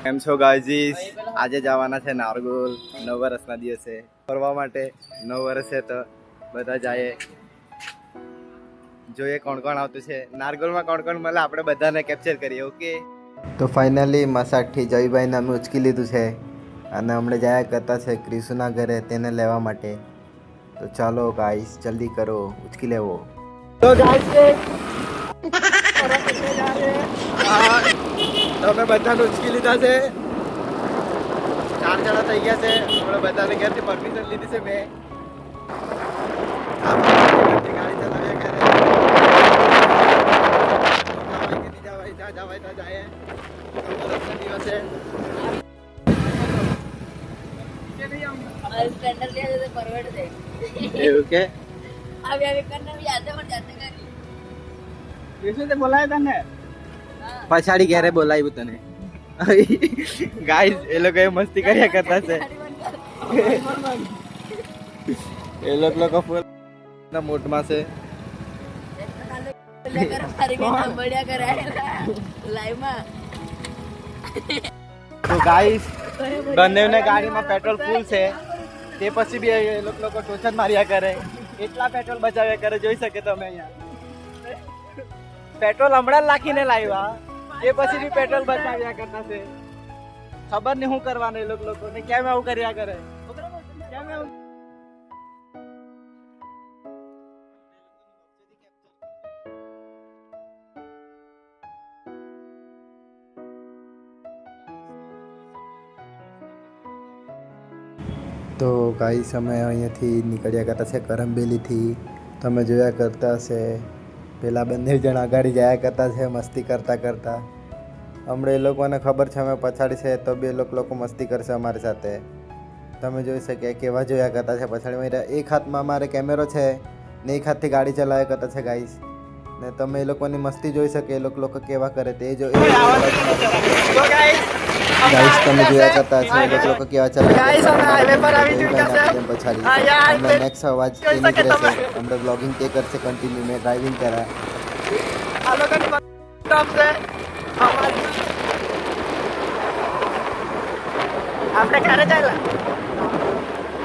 કેમ છો ગાઈઝ? આજે જવાના છે નારગોલ 9 વર્ષના દિવસે ફરવા માટે. 9 વર્ષ છે તો બધા જાય, જોઈએ કોણ કોણ આવતું છે નારગોલમાં, કોણ કોણ મળે આપણે બધાને કેપ્ચર કરીએ. ઓકે, તો ફાઇનલી મસાકથી જયભાઈને અમે ઉચકી લીધું છે અને હમણાં જયા કરતા છે ક્રિશુના ઘરે તેને લેવા માટે. તો ચાલો ગાઈસ, જલ્દી કરો, ઉચકી લેવો. તો ગાઈસ તમે બધાને ઉચકી લીધા છે. 4 જણા થઈ ગયા છે. આપણે બધાને ઘરથી પરમિશન લીધી છે મેં. ગાડી ચલાવ્યા કરે જ્યાં જવાય ત્યાં જાય. દિવસે એવું કે પછાડી ઘેરે બોલાવ્યું તને. ગાઈસ એ લોકો મસ્તી કર્યા કરતા છે. એ લોકો ફૂલ મોટમાં છે. તો ગાઈસ બંનેને ગાડીમાં પેટ્રોલ ફૂલ છે, તે પછી બી એ લોકો ટોચન માર્યા કરે. એટલા પેટ્રોલ બચાવ્યા કરે, જોઈ શકે તમે અહીંયા. પેટ્રોલ હમણાં નાખીને લાવ્યા, એ પછી બી પેટ્રોલ બચાવ્યા કરતા છે. ખબર નહીં શું કરવાનું એ લોકોને, કેમ આવું કર્યા કરે. કેમ આવું? તો ગાઈસ અમે અહીંયાથી નીકળ્યા કરતા છે કરમબેલીથી. તમે જોયા કરતા હશે પેલા બંને જણ આગળ જયા કરતા છે મસ્તી કરતા કરતા. હમણાં એ લોકોને ખબર છે અમે પછાડી છે, તો બે લોકો મસ્તી કરશે અમારી સાથે. તમે જોઈ શકે કેવા જોયા કરતા છે પછાડી. એક હાથમાં અમારે કેમેરો છે ને એક હાથથી ગાડી ચલાવ્યા કરતા છે ગાઈસ. ને તમે એ લોકોની મસ્તી જોઈ શકે, એ લોકો કેવા કરે તે જો. ગાઈસ તમે જોયા કરતા છે એ લોકો કેવા ચલાવે પછાડી. હમણાં નેક્સ્ટ અવાજ તે નીકળે છે. હમણાં બ્લોગિંગ તે કરશે કન્ટિન્યુ. મેં ડ્રાઇવિંગ કરા. આપણે ઘરે ચાલ્યા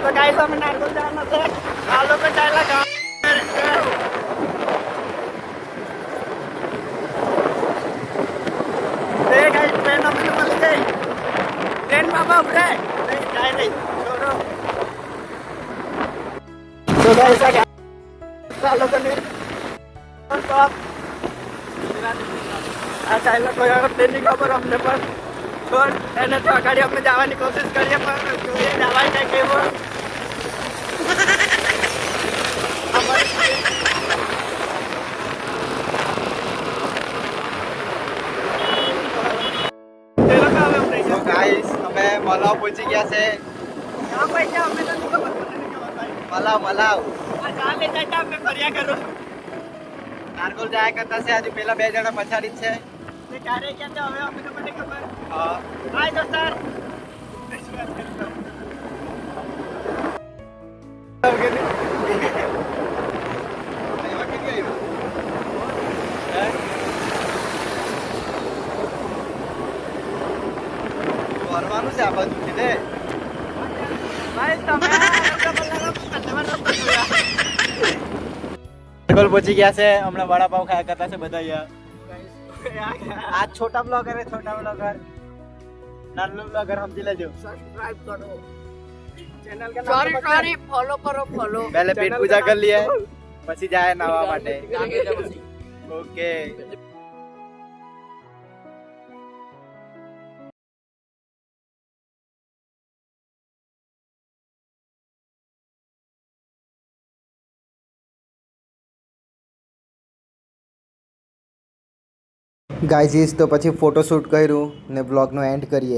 તો ગાઈસ અમે નારગોલ જવાના છે. આ લોકો ચાલ્યા ટ્રેન અમને મળી ગઈ. ટ્રેન બાબા ઉભરે જાય નહીં. તો ગાઈસ આ લોકોને આ ચાલ્યા કોઈ આગળ ટ્રેનની ખબર અમને પણ છોડ એને તો આગળ અમે જવાની કોશિશ કરીએ પણ જોઈએ જવાય છે કેવો. અમે મલાવ પહોંચી ગયા છે. મલાવ નારગોલ જાય કરતા છે. હજુ પેલા 2 જણા પછાડી છે. ક્યારે ગયા હવે અમને મને ખબર. હા હાય દોસ્તાર. ફરવાનું છે આ બાજુથી ને નારગોલ પહોંચી ગયા છે. હમણાં વડાપાવ ખાયા કરતા છે બધા અહીંયા. આ છોટા બ્લોગર હે, છોટા બ્લોગર. નાનું બ્લોગર સમજી લેજો. સબસ્ક્રાઇબ કરો ચેનલ का नाम सॉरी फॉलो करो फॉलो. पहले पेट पूजा कर लिए પછી જાય નાવા માટે. ઓકે ગાઈઝ તો પછી ફોટોશૂટ કર્યું ને બ્લોગનો એન્ડ કરીએ.